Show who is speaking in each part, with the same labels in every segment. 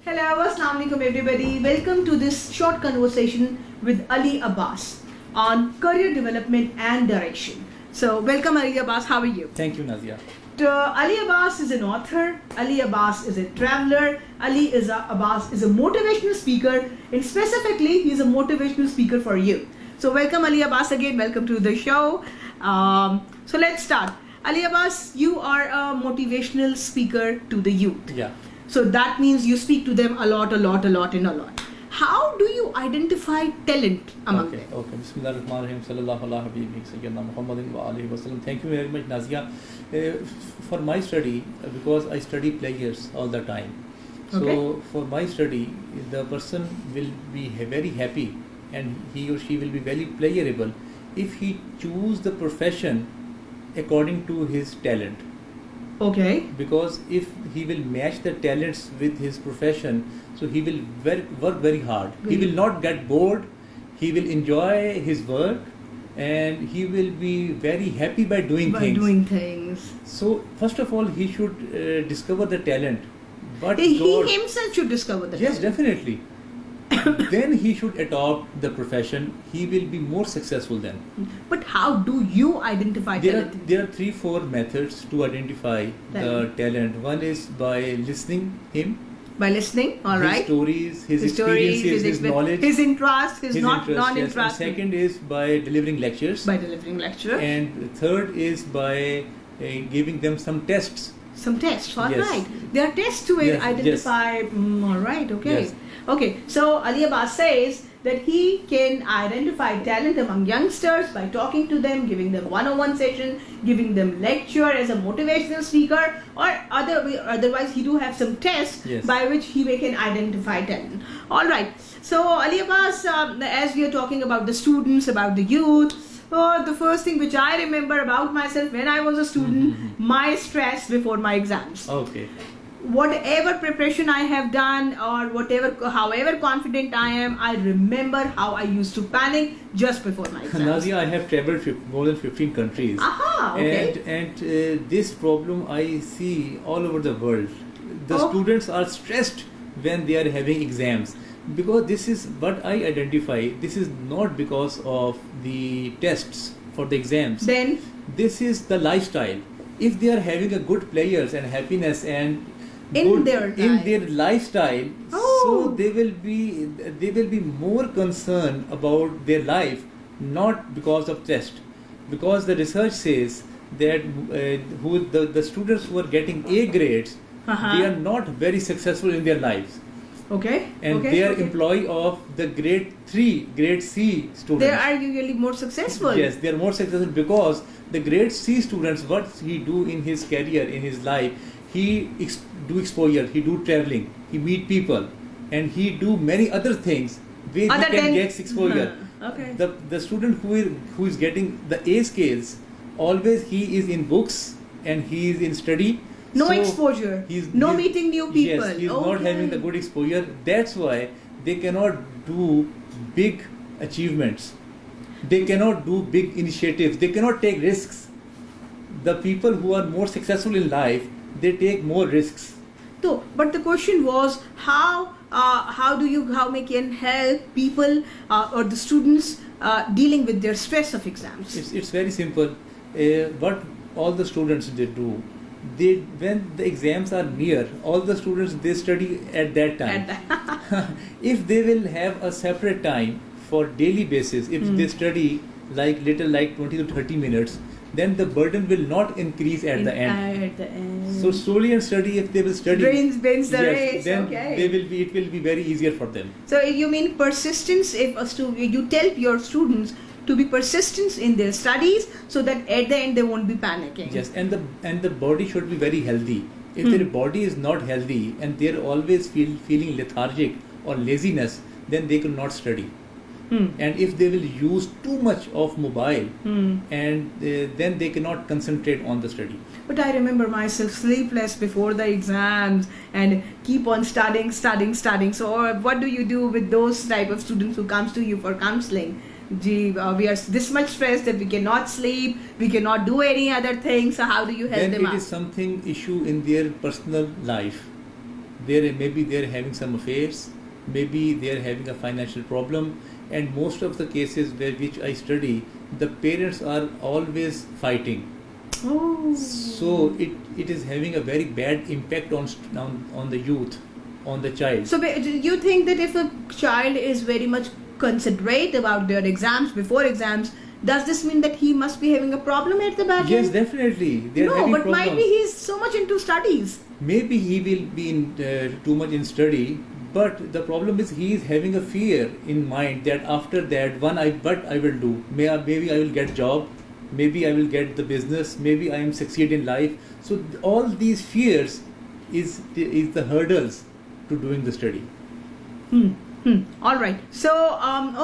Speaker 1: Hello, Assalamu alaikum everybody. Welcome to this short conversation with Ali Abbas on career development and direction. So, welcome Ali Abbas. How are you?
Speaker 2: Thank you, Nazia.
Speaker 1: Ali Abbas is an author. Ali Abbas is a traveler. Abbas is a motivational speaker, and specifically, he is a motivational speaker for you. So, welcome Ali Abbas again. Welcome to the show. So, let's start. Ali Abbas, you are a motivational speaker to the youth.
Speaker 2: Yeah.
Speaker 1: So that means you speak to them a lot. How do you identify talent among them?
Speaker 2: Okay. Bismillahirrahmanirrahim. Sallallahu alaihi wa sallam. Muhammadin wa alihi wa sallam. Thank you very much, Nazia. For my study, because I study players all the time. So for my study, the person will be very happy and he or she will be very playerable if he choose the profession according to his talent.
Speaker 1: Okay.
Speaker 2: Because if he will match the talents with his profession, so he will work very hard. He will not get bored. He will enjoy his work, and he will be very happy by doing things. So first of all, he should discover the talent. But
Speaker 1: he himself should discover the talent.
Speaker 2: Yes, definitely. Then he should adopt the profession. He will be more successful then.
Speaker 1: But how do you identify talent?
Speaker 2: There are 3-4 methods to identify the talent. One is by listening him.
Speaker 1: By listening, all right.
Speaker 2: His stories, his experiences, his knowledge.
Speaker 1: His interest, his non-interest.
Speaker 2: Yes. And second is by delivering lectures.
Speaker 1: And
Speaker 2: third is by giving them some tests.
Speaker 1: All right. There are tests to identify. All right, okay.
Speaker 2: Yes.
Speaker 1: Okay, so Ali Abbas says that he can identify talent among youngsters by talking to them, giving them one-on-one session, giving them lecture as a motivational speaker, or otherwise he do have some tests by which he can identify talent. All right. So Ali Abbas, as we are talking about the students, about the youth, the first thing which I remember about myself when I was a student, my stress before my exams.
Speaker 2: Okay.
Speaker 1: Whatever preparation I have done or however confident I am, I remember how I used to panic just before my exams.
Speaker 2: Nazia, I have traveled more than 15 countries.
Speaker 1: Okay.
Speaker 2: And this problem I see all over the world. The students are stressed when they are having exams. Because this is what I identify, this is not because of the tests for the exams.
Speaker 1: Then
Speaker 2: this is the lifestyle. If they are having a good players and happiness and
Speaker 1: in their
Speaker 2: lifestyle, so they will be more concerned about their life, not because of test. Because the research says that the students who are getting A grades, they are not very successful in their lives. And they are employee of the grade C students.
Speaker 1: They are usually more successful.
Speaker 2: Yes, they are more successful because the grade C students, what he do in his career, in his life, he do exposure, he do traveling, he meet people, and he do many other things where he can get exposure. The student who is getting the A scales, always he is in books and he is in study.
Speaker 1: No exposure. No meeting new people.
Speaker 2: Yes, he is not having the good exposure. That's why they cannot do big achievements. They cannot do big initiatives. They cannot take risks. The people who are more successful in life, they take more risks.
Speaker 1: So, but the question was how we can help people or the students dealing with their stress of exams?
Speaker 2: It's very simple. What all the students they do. When the exams are near, all the students they study at that time. If they will have a separate time for daily basis, if they study like 20 to 30 minutes, then the burden will not increase at the end. So slowly and study, if they will study,
Speaker 1: brains the race.
Speaker 2: Then it will be very easier for them.
Speaker 1: So you mean persistence? If you tell your students to be persistent in their studies, so that at the end they won't be panicking.
Speaker 2: Yes, and the body should be very healthy. If their body is not healthy and they are always feeling lethargic or laziness, then they cannot study. And if they will use too much of mobile, and then they cannot concentrate on the study.
Speaker 1: But I remember myself sleepless before the exams and keep on studying. So what do you do with those type of students who comes to you for counseling? We are this much stressed that we cannot sleep, we cannot do any other thing. So how do you help them out?
Speaker 2: Then it is something issue in their personal life. maybe they're having some affairs, maybe they're having a financial problem, and most of the cases which I study, the parents are always fighting.
Speaker 1: Oh.
Speaker 2: So it is having a very bad impact on the youth, on the child.
Speaker 1: So do you think that if a child is very much considerate about their exams, before exams, does this mean that he must be having a problem at the back
Speaker 2: Yes,
Speaker 1: end?
Speaker 2: definitely. They are
Speaker 1: No,
Speaker 2: having
Speaker 1: but
Speaker 2: problems.
Speaker 1: might be he's so much into studies.
Speaker 2: Maybe he will be too much in study, but the problem is he is having a fear in mind that after that, what I will do? Maybe I will get job, maybe I will get the business, maybe I am succeed in life. So all these fears is the hurdles to doing the study.
Speaker 1: All right. So,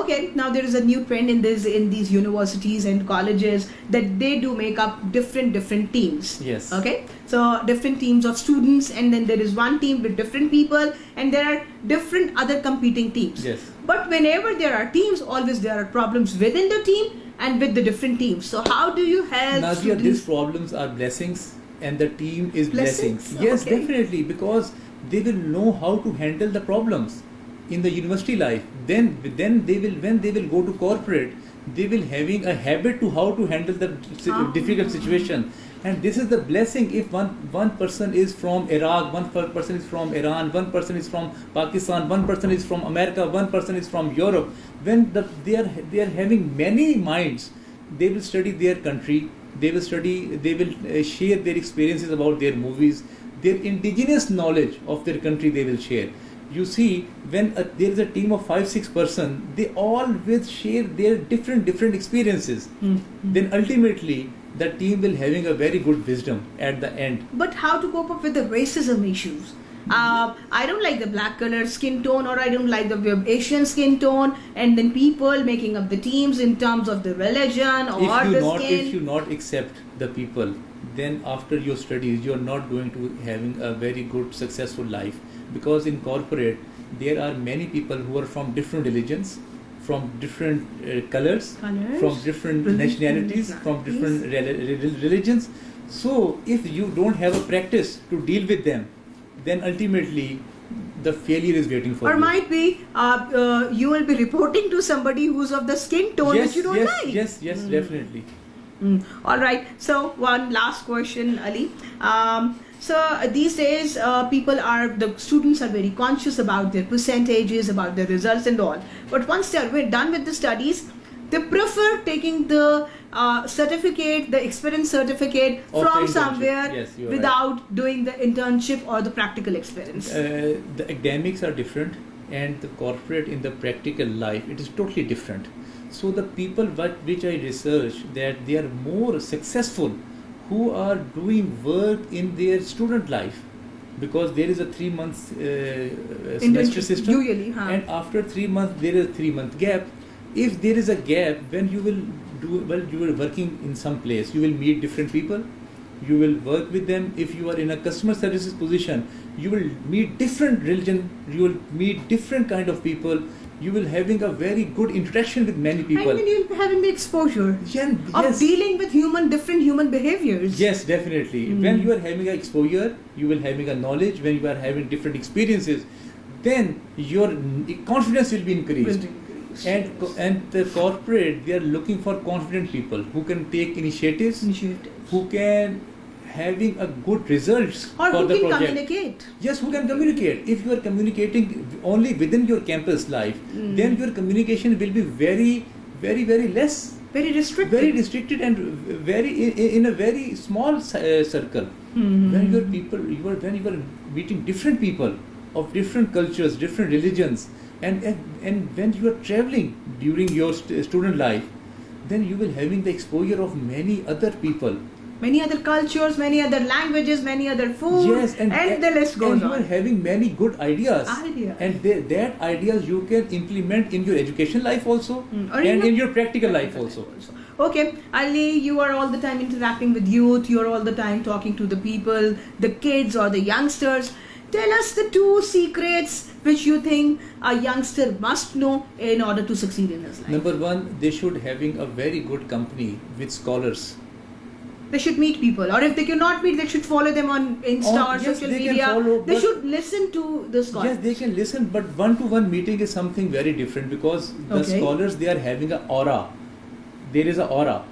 Speaker 1: okay. Now there is a new trend in these universities and colleges that they do make up different teams.
Speaker 2: Yes.
Speaker 1: Okay. So different teams of students, and then there is one team with different people, and there are different other competing teams.
Speaker 2: Yes.
Speaker 1: But whenever there are teams, always there are problems within the team and with the different teams. So how do you help
Speaker 2: Nadia,
Speaker 1: students?
Speaker 2: these problems are blessings, and the team is blessings. Yes,
Speaker 1: Okay.
Speaker 2: definitely, because they will know how to handle the problems in the university life. Then they will, when they will go to corporate, they will having a habit to how to handle the difficult situation. And this is the blessing. If one person is from Iraq, one person is from Iran, one person is from Pakistan, one person is from America, one person is from Europe, when they are having many minds, they will study their country, they will share their experiences about their movies, their indigenous knowledge of their country they will share. You see, when there is a team of 5-6 person, they all will share their different experiences. Then ultimately, the team will having a very good wisdom at the end.
Speaker 1: But how to cope up with the racism issues? I don't like the black color skin tone, or I don't like the Asian skin tone, and then people making up the teams in terms of the religion or skin.
Speaker 2: If you not accept the people, then after your studies, you are not going to having a very good successful life. Because in corporate, there are many people who are from different religions, from different colors, from different nationalities, from different religions. So if you don't have a practice to deal with them, then ultimately the failure is waiting for you.
Speaker 1: Or might be you will be reporting to somebody who's of the skin tone which you don't like.
Speaker 2: Yes, definitely.
Speaker 1: All right. So one last question, Ali. So these days, the students are very conscious about their percentages, about their results and all. But once they are done with the studies, they prefer taking the certificate, the experience certificate from somewhere without doing the internship or the practical experience.
Speaker 2: The academics are different, and the corporate in the practical life, it is totally different. So the people which I research, that they are more successful who are doing work in their student life, because there is a 3 months semester system,
Speaker 1: usually,
Speaker 2: and after 3 months there is a 3-month gap. If there is a gap, when you will you are working in some place, you will meet different people, you will work with them. If you are in a customer services position, you will meet different religion, you will meet different kind of people, you will having a very good interaction with many people.
Speaker 1: And then you'll having the exposure of dealing with different human behaviors.
Speaker 2: Yes, definitely. When you are having an exposure, you will having a knowledge. When you are having different experiences, then your confidence will be increased. And the corporate, they are looking for confident people who can take initiatives, who can having a good results
Speaker 1: or
Speaker 2: for the project.
Speaker 1: Who can communicate.
Speaker 2: Yes, who can communicate. If you are communicating only within your campus life, then your communication will be very, very, very less.
Speaker 1: Very restricted.
Speaker 2: Very restricted and very in a very small circle. When you are meeting different people of different cultures, different religions, and when you are traveling during your student life, then you will having the exposure of many other people.
Speaker 1: Many other cultures, many other languages, many other food,
Speaker 2: yes, and
Speaker 1: the list goes on.
Speaker 2: And you are having many good ideas. And that ideas you can implement in your education life also, and in your practical life also.
Speaker 1: Okay, Ali, you are all the time interacting with youth, you are all the time talking to the people, the kids or the youngsters. Tell us the 2 secrets which you think a youngster must know in order to succeed in his life.
Speaker 2: Number 1, they should having a very good company with scholars.
Speaker 1: they should meet people, or if they cannot meet, they should follow them on Insta or
Speaker 2: yes,
Speaker 1: social
Speaker 2: they can
Speaker 1: media.
Speaker 2: follow,
Speaker 1: They
Speaker 2: but-
Speaker 1: should listen to the scholars.
Speaker 2: Yes, they can listen, but one-to-one meeting is something very different, because the
Speaker 1: Okay.
Speaker 2: scholars, they are having an aura. There is an aura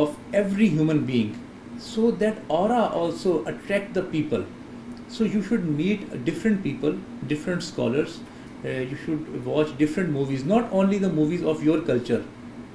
Speaker 2: of every human being. So that aura also attract the people. So you should meet different people, different scholars. You should watch different movies, not only the movies of your culture.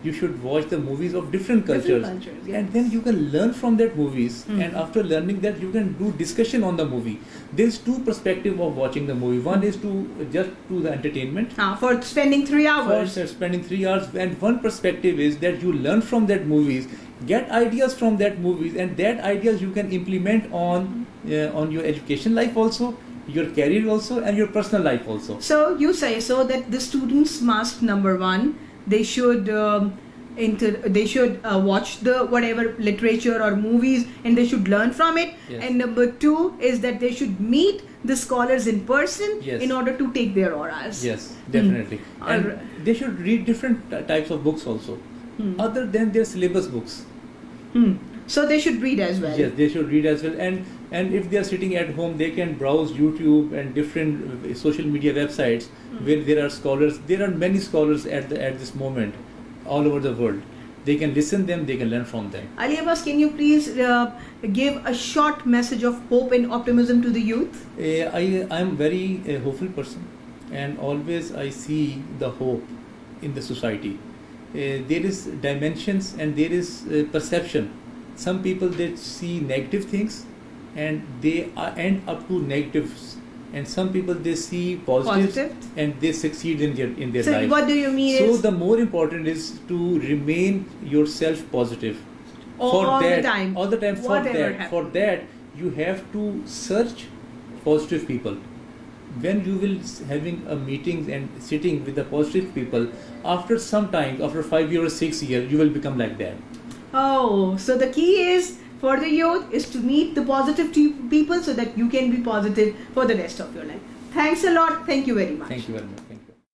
Speaker 2: You should watch the movies of different cultures,
Speaker 1: Yes.
Speaker 2: and then you can learn from that movies.
Speaker 1: Mm.
Speaker 2: And after learning that, you can do discussion on the movie. There's two perspectives of watching the movie. One is to just do the entertainment,
Speaker 1: For spending 3 hours.
Speaker 2: for spending 3 hours, and one perspective is that you learn from that movies, get ideas from that movies, and that ideas you can implement on your education life also, your career also, and your personal life also.
Speaker 1: So you say so that the students must, number one, they should watch the whatever literature or movies, and they should learn from it.
Speaker 2: Yes.
Speaker 1: And number two is that they should meet the scholars in person
Speaker 2: Yes.
Speaker 1: in order to take their auras.
Speaker 2: Yes, definitely. And
Speaker 1: Alright.
Speaker 2: they should read different types of books also, other than their syllabus books.
Speaker 1: So they should read as well.
Speaker 2: Yes, they should read as well. And if they are sitting at home, they can browse YouTube and different social media websites where there are scholars. There are many scholars at this moment all over the world. They can listen them, they can learn from them.
Speaker 1: Ali Abbas, can you please give a short message of hope and optimism to the youth?
Speaker 2: I am very hopeful person, and always I see the hope in the society. There is dimensions and there is perception. Some people, they see negative things and they end up to negatives, and some people, they see positives and they succeed in their
Speaker 1: So
Speaker 2: life.
Speaker 1: what do you mean?
Speaker 2: So
Speaker 1: is
Speaker 2: the more important is to remain yourself positive.
Speaker 1: all
Speaker 2: that,
Speaker 1: the time.
Speaker 2: All the time.
Speaker 1: Whatever happens.
Speaker 2: For that, you have to search positive people. When you will having a meeting and sitting with the positive people, after some time, after 5 years or 6 years, you will become like that.
Speaker 1: Oh, so the key is for the youth is to meet the positive people so that you can be positive for the rest of your life. Thanks a lot. Thank you very much.
Speaker 2: Thank you very much. Thank you.